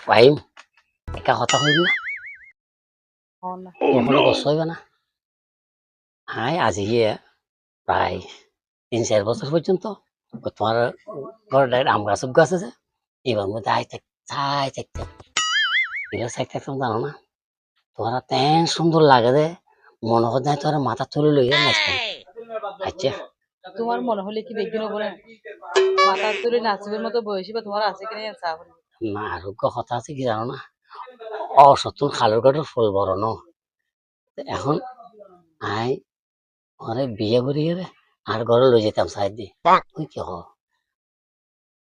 ভাই একা কথা কইব না কখনো কষ্ট হইবে না হাই আজি প্রায় 3-4 বছর পর্যন্ত তোমার ঘরের আম গাছ গাছ আছে এবার মধ্যে চাই থাকতে এবার চাই থাকতাম জানো না তোমার তেন সুন্দর লাগে যে মনে হয় নাই তোর মাথা তুলে লইয়া নাচতাম আচ্ছা তোমার মনে হলে কি দেখবি না বলে মাথা তুলে নাচবের মতো বয়সী বা তোমার আছে কিনা চা বলি না আরোগ্য কথা আছে কি জানো না অসতুন খালুর কাঠের ফুল বড় ন এখন আই ঘরে বিয়ে করি রে আর ঘরে লই যেতাম সাইড দি তুই কি হ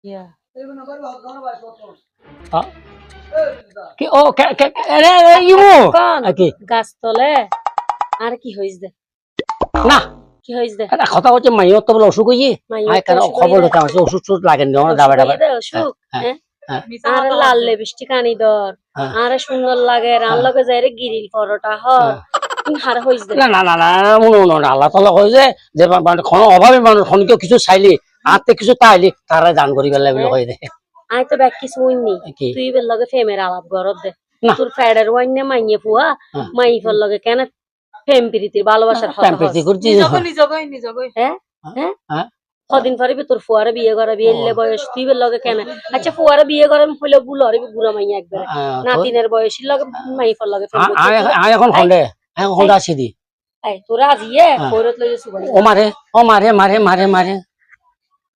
ইয়া কি ও রে ইমু কি গাছতলে আর কি হইছে না কি হইছে এটা কথা হচ্ছে মাইও তো বলে অসুখ হইছে আই কেন খবর দিতাম ওষুধ টুধ লাগেন না দাবা দাবা অসুখ আর লাল লিপস্টিক আনি দর আর সুন্দর লাগে রান লগে যাই রে গিরিল পরোটা হ হার হইছে না না না না মনে না আল্লাহ তাআলা কই যে কোন অভাবে মানুষ খনিকে কিছু চাইলি আতে কিছু তাইলি তারা দান করি গেলে বলে কই দে আই তো ব্যাক কিছু হইনি তুই বেল লগে ফেমের আলাপ গরব দে তোর ফেডার ওয়াইনে মাইয়ে ফুয়া মাই ফল লগে কেন প্রেম প্রীতির ভালোবাসার কথা প্রীতি করছি নিজগই হ্যাঁ হ্যাঁ কদিন পরে তোর ফুয়ারে বিয়ে করাবি এলে বয়স তুই বেল লগে কেন আচ্ছা ফুয়ারে বিয়ে করাবি হইলে ভুল হরে বুড়া মাইয়া একবার নাতিনের বয়সীর লগে মাই ফল লগে আই এখন খন্ডে এখন খন্ডা আসি দি এই তোরা আজিয়ে কইরত লইছু ও মারে মারে মারে